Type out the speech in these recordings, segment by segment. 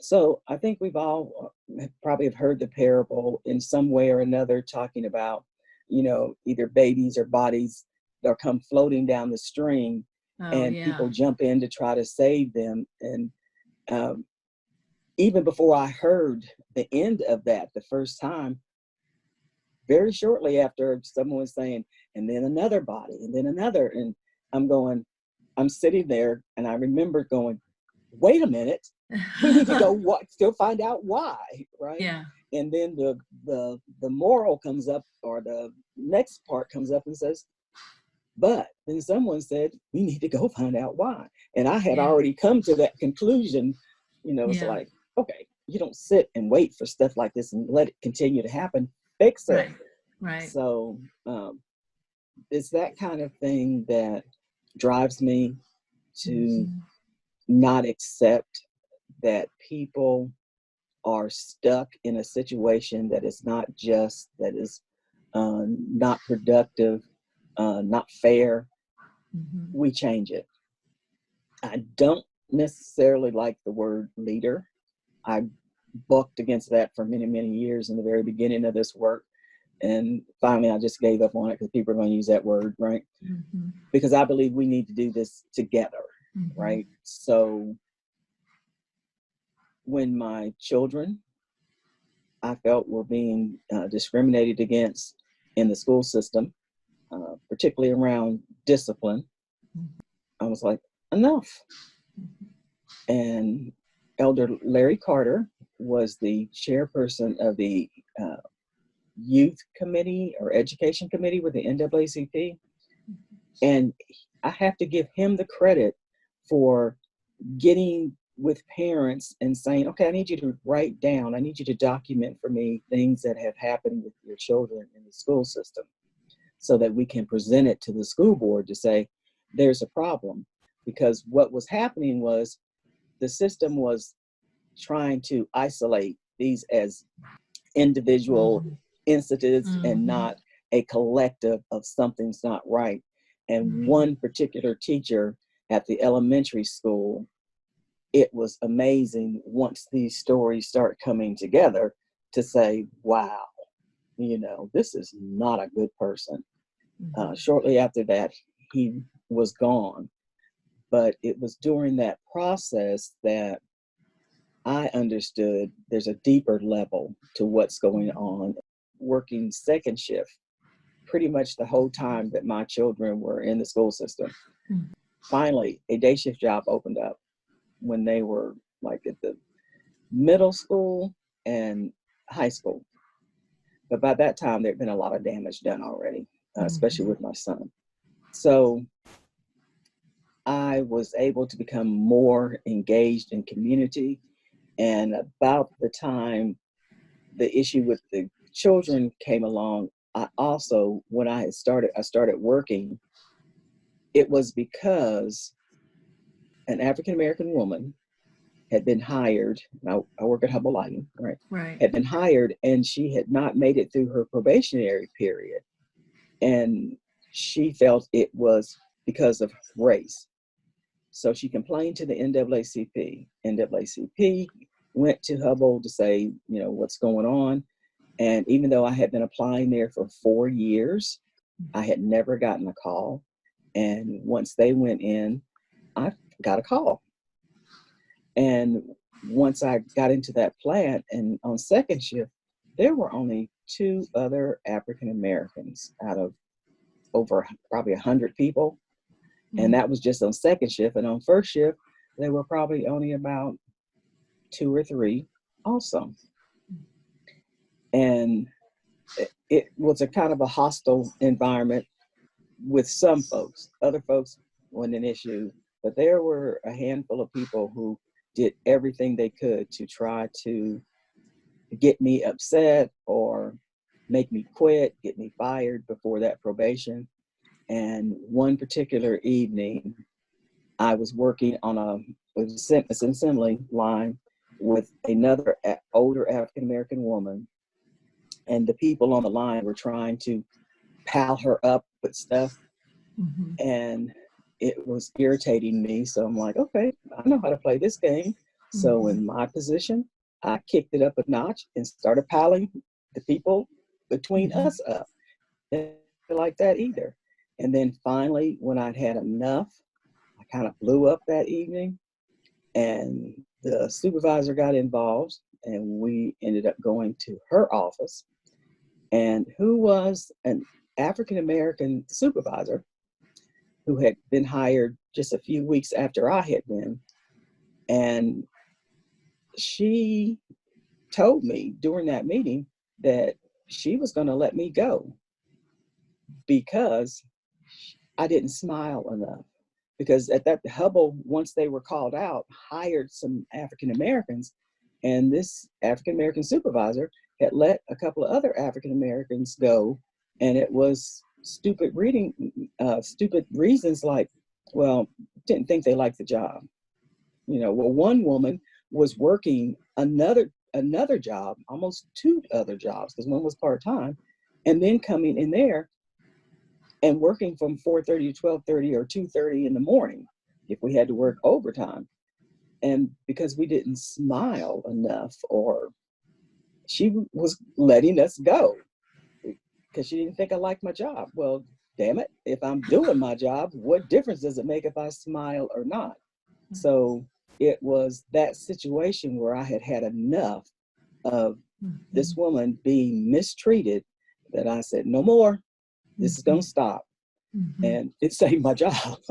So I think we've all probably have heard the parable in some way or another talking about, either babies or bodies that come floating down the stream Oh, and yeah. people jump in to try to save them. And um, even before I heard the end of that the first time, very shortly after, someone was saying, and then another body, and then another. And I'm sitting there and I remember going, wait a minute, we need to still find out why, right? Yeah. And then the moral comes up, or the next part comes up and says, but then someone said, we need to go find out why. And I had Yeah. already come to that conclusion. It's Yeah. like, okay, you don't sit and wait for stuff like this and let it continue to happen. Fix it. Right. So it's that kind of thing that drives me to not accept that people are stuck in a situation that is not just, that is not productive, not fair. We change it. I don't necessarily like the word leader. I bucked against that for many, many years in the very beginning of this work. And finally, I just gave up on it because people are going to use that word, right? Because I believe we need to do this together, right? So when my children, I felt, were being discriminated against in the school system, particularly around discipline, I was like, enough. And Elder Larry Carter was the chairperson of the youth committee or education committee with the NAACP. And I have to give him the credit for getting with parents and saying, okay, I need you to write down, I need you to document for me things that have happened with your children in the school system so that we can present it to the school board to say, there's a problem. Because what was happening was the system was trying to isolate these as individual incidents and not a collective of something's not right. And one particular teacher at the elementary school, it was amazing once these stories start coming together to say, wow, this is not a good person. Shortly after that, he was gone. But it was during that process that I understood there's a deeper level to what's going on. Working second shift pretty much the whole time that my children were in the school system. Finally, a day shift job opened up when they were like at the middle school and high school. But by that time, there'd been a lot of damage done already, especially with my son. So I was able to become more engaged in community. And about the time the issue with the children came along, I also, when I started working, it was because an African-American woman had been hired. Now I work at Hubble Lighting, right? Had been hired, and she had not made it through her probationary period. And she felt it was because of race. So she complained to the NAACP. NAACP went to Hubble to say, what's going on. And even though I had been applying there for 4 years, I had never gotten a call. And once they went in, I got a call. And once I got into that plant and on second shift, there were only 2 other African Americans out of over probably 100 people. And that was just on second shift. And on first shift, there were probably only about 2 or 3 also. And it was a kind of a hostile environment with some folks. Other folks wasn't an issue, but there were a handful of people who did everything they could to try to get me upset or make me quit, get me fired before that probation. And one particular evening, I was working on an assembly line with another older African-American woman. And the people on the line were trying to pal her up with stuff. And it was irritating me. So I'm like, okay, I know how to play this game. So in my position, I kicked it up a notch and started piling the people between us up. They didn't like that either. And then finally, when I'd had enough, I kind of blew up that evening, and the supervisor got involved, and we ended up going to her office, and who was an African American supervisor who had been hired just a few weeks after I had been. And she told me during that meeting that she was going to let me go because I didn't smile enough. Because at that Hubble, once they were called out, hired some African Americans, and this African American supervisor had let a couple of other African Americans go, and it was stupid reasons like, well, didn't think they liked the job. Well, one woman was working another job, almost two other jobs, because one was part-time, and then coming in there and working from 4:30 to 12:30 or 2:30 in the morning if we had to work overtime. And because we didn't smile enough, or she was letting us go because she didn't think I liked my job. Well, damn it, if I'm doing my job, what difference does it make if I smile or not? So it was that situation where I had had enough of this woman being mistreated that I said, no more. This is going to stop. And it saved my job.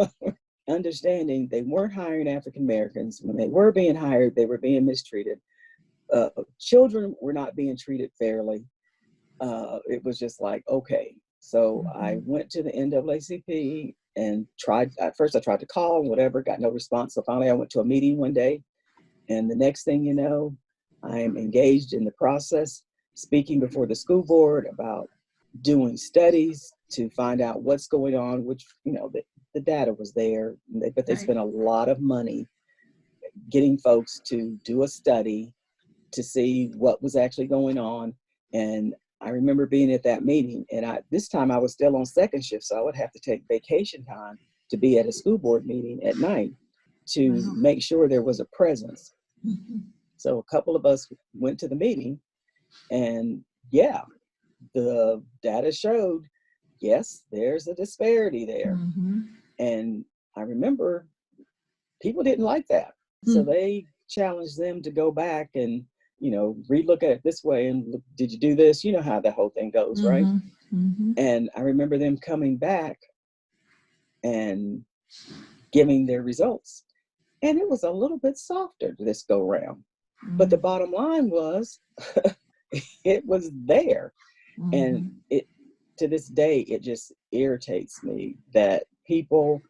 Understanding they weren't hiring African Americans. When they were being hired, they were being mistreated. Children were not being treated fairly. It was just like, okay. So I went to the NAACP and at first I tried to call, whatever, got no response. So finally I went to a meeting one day, and the next thing you know, I am engaged in the process, speaking before the school board about doing studies to find out what's going on, which, the data was there, but they spent a lot of money getting folks to do a study to see what was actually going on. And I remember being at that meeting, and this time I was still on second shift, so I would have to take vacation time to be at a school board meeting at night to make sure there was a presence. So a couple of us went to the meeting, and the data showed, yes, there's a disparity there. And I remember people didn't like that. So they challenged them to go back and, relook at it this way and look, did you do this? You know how the whole thing goes, right? And I remember them coming back and giving their results. And it was a little bit softer this go round. But the bottom line was, it was there. And to this day, it just irritates me that people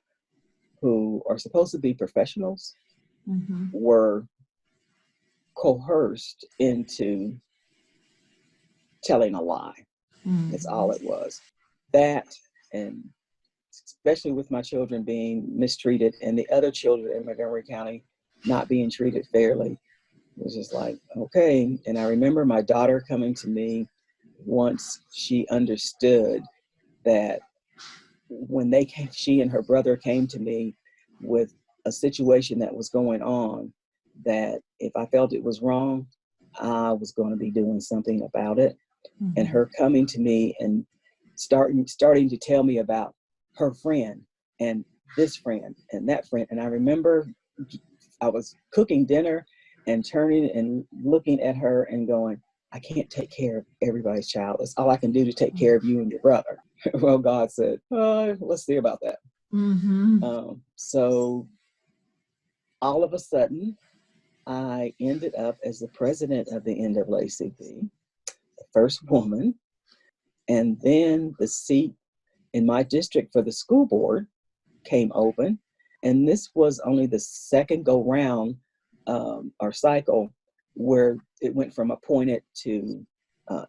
who are supposed to be professionals were coerced into telling a lie. That's all it was. That, and especially with my children being mistreated and the other children in Montgomery County not being treated fairly, it was just like, okay. And I remember my daughter coming to me once she understood that when she and her brother came to me with a situation that was going on, that if I felt it was wrong, I was going to be doing something about it. And her coming to me and starting to tell me about her friend and this friend and that friend. And I remember I was cooking dinner and turning and looking at her and going, I can't take care of everybody's child. That's all I can do to take care of you and your brother. Well, God said, let's see about that. So all of a sudden, I ended up as the president of the NAACP, the first woman. And then the seat in my district for the school board came open. And this was only the second go round or cycle where it went from appointed to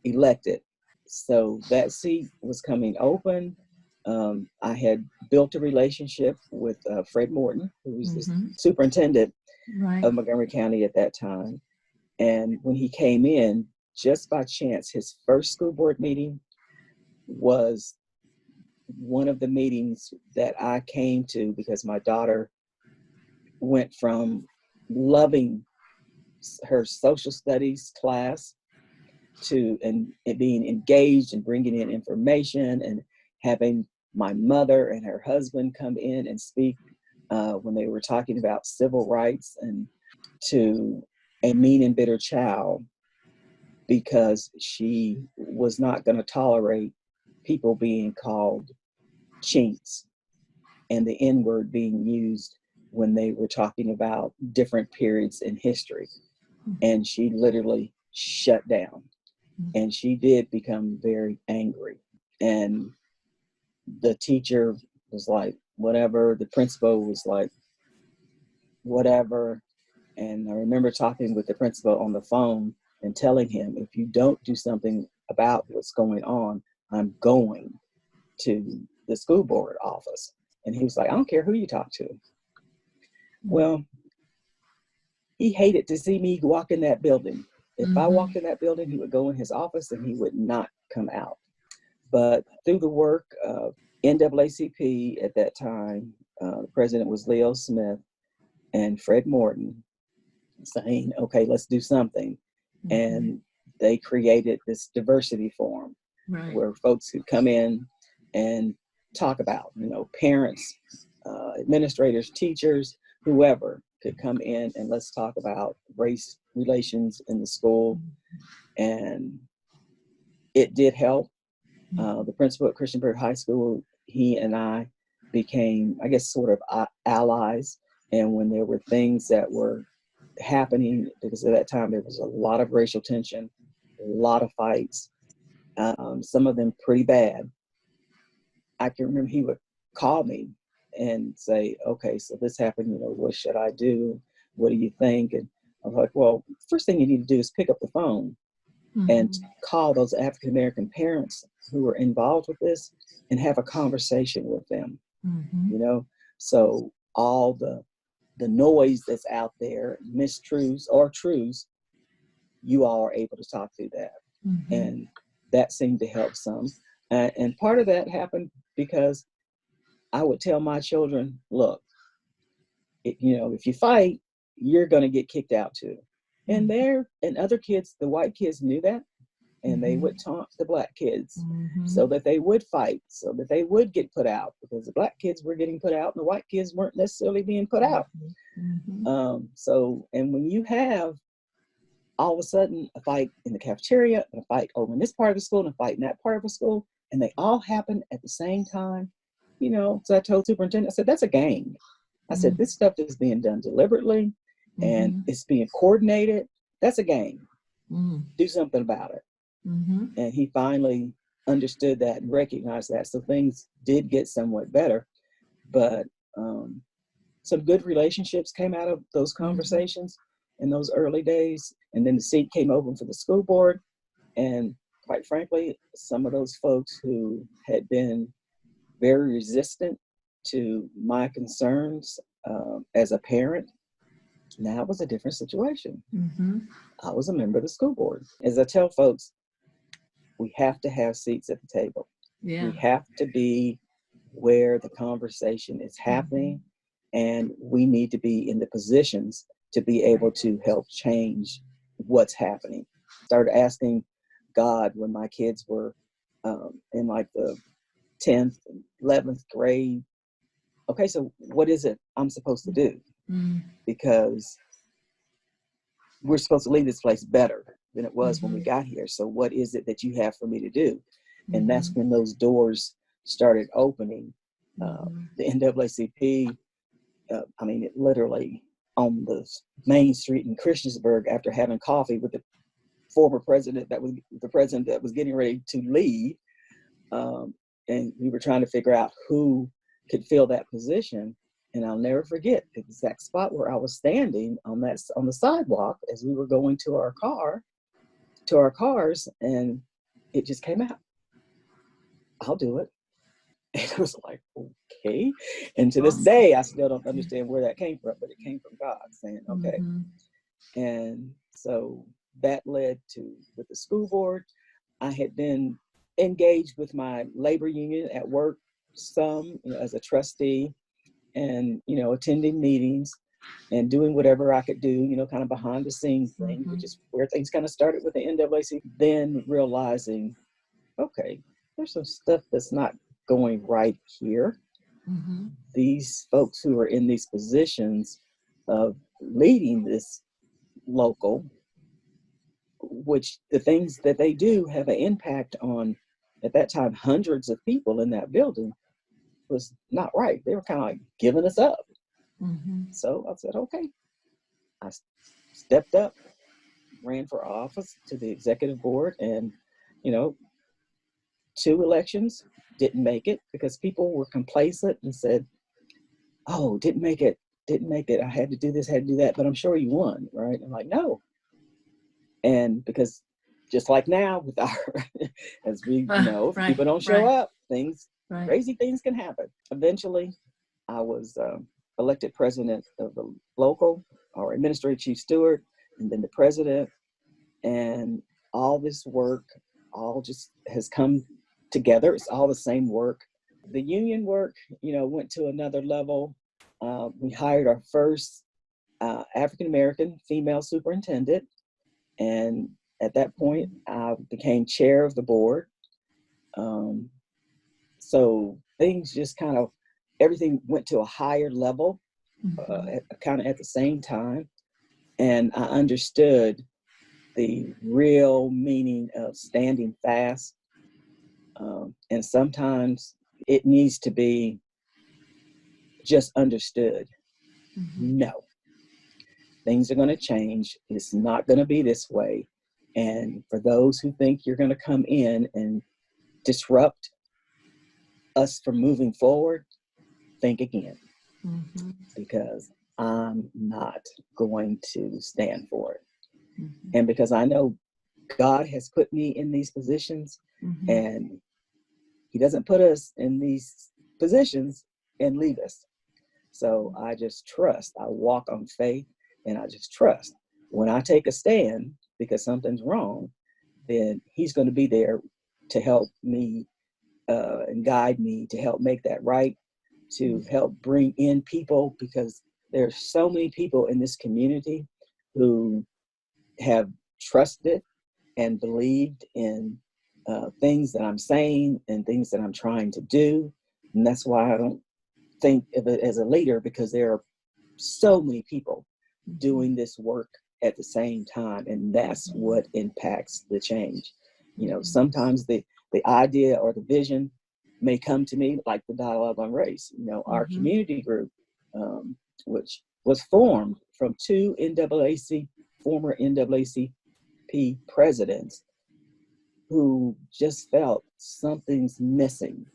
elected. So that seat was coming open. I had built a relationship with Fred Morton, who was the superintendent of Montgomery County at that time. And when he came in, just by chance, his first school board meeting was one of the meetings that I came to because my daughter went from loving her social studies class and it being engaged and bringing in information and having my mother and her husband come in and speak when they were talking about civil rights, and to a mean and bitter child because she was not going to tolerate people being called chinks and the N word being used when they were talking about different periods in history. And she literally shut down, and she did become very angry. And the teacher was like, whatever. The principal was like, whatever. And I remember talking with the principal on the phone and telling him, if you don't do something about what's going on, I'm going to the school board office. And he was like, I don't care who you talk to. Well, he hated to see me walk in that building. If I walked in that building, he would go in his office and he would not come out. But through the work of NAACP at that time, the president was Leo Smith and Fred Morton, saying, okay, let's do something. And they created this diversity forum where folks could come in and talk about, parents, administrators, teachers, whoever could come in and let's talk about race relations in the school. And it did help. The principal at Christiansburg High School, he and I became, I guess, sort of allies. And when there were things that were happening, because at that time there was a lot of racial tension, a lot of fights, some of them pretty bad. I can remember he would call me and say, okay, so this happened, what should I do? What do you think? And I'm like, well, first thing you need to do is pick up the phone and call those African-American parents who were involved with this and have a conversation with them, So all the noise that's out there, mistruths or truths, you all are able to talk through that. And that seemed to help some. And part of that happened because I would tell my children, look, if you fight, you're going to get kicked out too. And other kids, the white kids knew that. And they would taunt the black kids so that they would fight, so that they would get put out, because the black kids were getting put out and the white kids weren't necessarily being put out. And when you have all of a sudden a fight in the cafeteria, and a fight over in this part of the school, and a fight in that part of the school, and they all happen at the same time, so I told superintendent, I said, that's a game. I said, this stuff is being done deliberately and it's being coordinated. That's a game. Do something about it. And he finally understood that and recognized that. So things did get somewhat better, but some good relationships came out of those conversations in those early days. And then the seat came open for the school board. And quite frankly, some of those folks who had been very resistant to my concerns as a parent, now it was a different situation. I was a member of the school board. As I tell folks, we have to have seats at the table. We have to be where the conversation is happening, and we need to be in the positions to be able to help change what's happening. Started asking God when my kids were in like the 10th and 11th grade, okay, so what is it I'm supposed to do? Because we're supposed to leave this place better than it was when we got here. So what is it that you have for me to do? And that's when those doors started opening. The NAACP, it literally on the main street in Christiansburg, after having coffee with the former president that was getting ready to leave. And we were trying to figure out who could fill that position. And I'll never forget the exact spot where I was standing on the sidewalk as we were going to our cars, and it just came out. I'll do it. And it was like, okay. And to this day, I still don't understand where that came from, but it came from God saying, okay. And so that led to, with the school board, I had been engaged with my labor union at work some, as a trustee, and attending meetings. and doing whatever I could do, you know, kind of behind the scenes thing, Mm-hmm. which is where things kind of started with the NAACP. Then realizing, okay, there's some stuff that's not going right here. Mm-hmm. These folks who are in these positions of leading this local, which the things that they do have an impact on, at that time, hundreds of people in that building, was not right. They were kind of like giving us up. Mm-hmm. So I said, okay. I stepped up, ran for office to the executive board, and, you know, 2 elections, didn't make it because people were complacent and said, oh, didn't make it. I had to do this, had to do that, but I'm sure you won, right? I'm like, no. And because just like now with our, as we know, if Right, people don't show right, up, right. crazy things can happen. Eventually, I was elected president of the local, or administrative chief steward, and then the president. And all this work all just has come together. It's all the same work. The union work, you know, went to another level. We hired our first African-American female superintendent. And at that point, I became chair of the board. Um, so things just kind of, everything went to a higher level, Mm-hmm. kind of at the same time. And I understood the real meaning of standing fast. And sometimes it needs to be just understood. Mm-hmm. No, things are going to change. It's not going to be this way. And for those who think you're going to come in and disrupt us from moving forward, think again, Mm-hmm. because I'm not going to stand for it. Mm-hmm. And because I know God has put me in these positions, Mm-hmm. and He doesn't put us in these positions and leave us. So I just trust. I walk on faith, and I just trust. When I take a stand because something's wrong, then He's going to be there to help me and guide me to help make that right, to help bring in people, because there's so many people in this community who have trusted and believed in things that I'm saying and things that I'm trying to do. And that's why I don't think of it as a leader, because there are so many people doing this work at the same time, and that's what impacts the change. You know, sometimes the idea or the vision may come to me, like the dialogue on race. You know, our Mm-hmm. community group, which was formed from two former NAACP presidents who just felt something's missing.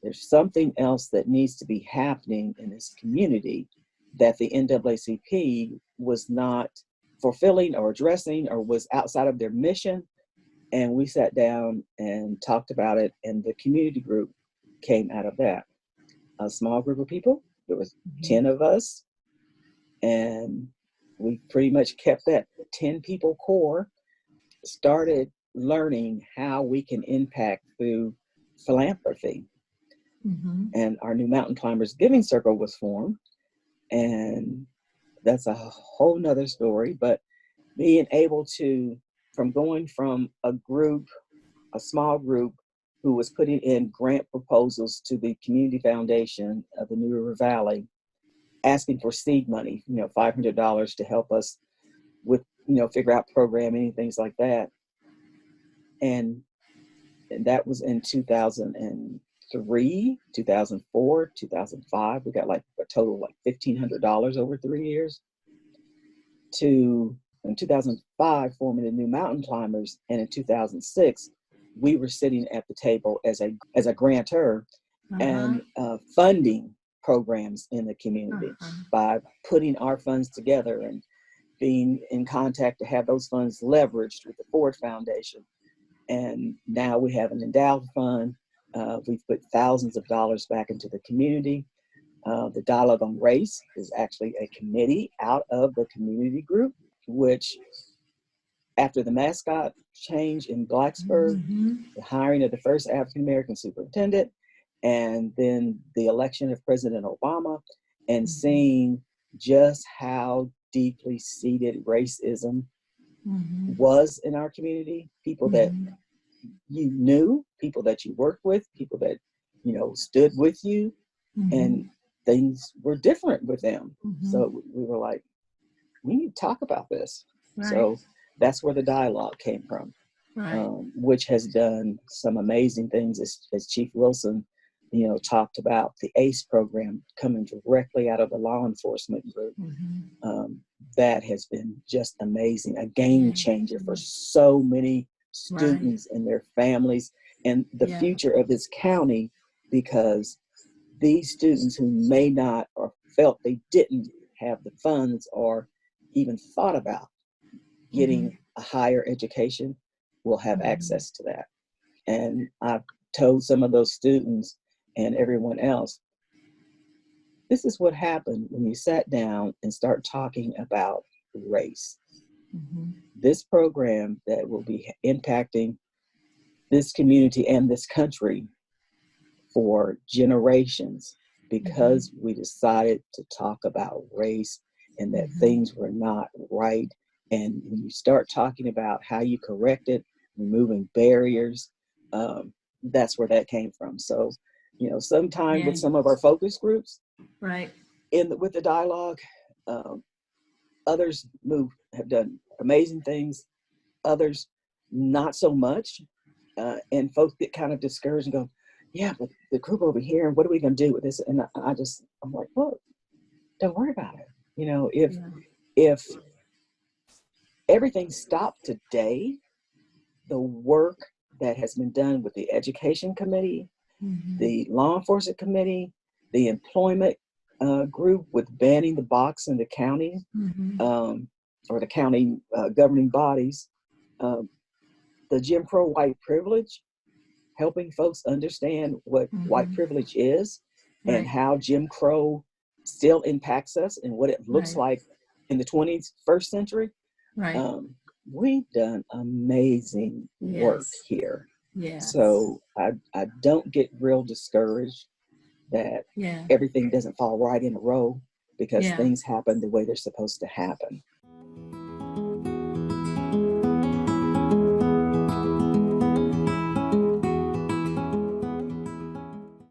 There's something else that needs to be happening in this community that the NAACP was not fulfilling or addressing, or was outside of their mission. And we sat down and talked about it, and the community group came out of that. A small group of people, there was 10 of us, and we pretty much kept that 10 people core, started learning how we can impact through philanthropy. Mm-hmm. And our new Mountain Climbers Giving Circle was formed. And that's a whole nother story. But being able to, from going from a group, a small group, who was putting in grant proposals to the community foundation of the New River Valley, asking for seed money, you know, $500 to help us with, you know, figure out programming and things like that. And that was in 2003, 2004, 2005. We got like a total of like $1,500 over 3 years. To in 2005 forming the New Mountain Climbers, and in 2006 we were sitting at the table as a grantor Uh-huh. and funding programs in the community Uh-huh. by putting our funds together and being in contact to have those funds leveraged with the Ford Foundation. And now we have an endowed fund. We've put thousands of dollars back into the community. The Dialogue on Race is actually a committee out of the community group, which after the mascot change in Blacksburg, Mm-hmm. the hiring of the first African-American superintendent, and then the election of President Obama, and seeing just how deeply seated racism Mhm. was in our community. People that Mhm. you knew, people that you worked with, people that, stood with you, and Mhm. things were different with them. Mhm. So we were like, we need to talk about this. Right. So that's where the dialogue came from, Right. which has done some amazing things, as Chief Wilson, talked about the ACE program coming directly out of the law enforcement group. Mhm. That has been just amazing, a game Yeah. changer for Yeah. so many Right. students and their families and the Yeah. future of this county, because these students who may not or felt they didn't have the funds or even thought about Mhm. getting a higher education will have Mhm. access to that. And I've told some of those students and everyone else, this is what happened when you sat down and start talking about race. Mhm. This program that will be impacting this community and this country for generations, Mhm. because we decided to talk about race and that Mhm. things were not right. And when you start talking about how you correct it, removing barriers, that's where that came from. So, sometime Yeah. with some of our focus groups Right. with the dialogue, um, others have done amazing things, others not so much. And folks get kind of discouraged and go, yeah, but the group over here, what are we going to do with this? And I'm like, well, don't worry about it. If Yeah. if everything stopped today, the work that has been done with the education committee, Mhm. the law enforcement committee, the employment group with banning the box in the county, Mhm. um, or the county governing bodies, um, the Jim Crow white privilege, helping folks understand what white Mhm. privilege is and Right. how Jim Crow still impacts us and what it looks Right. like in the 21st century. Right. Um, we've done amazing work Yes. here. Yes. So I don't get real discouraged that Yeah. everything doesn't fall right in a row, because Yeah. things happen the way they're supposed to happen.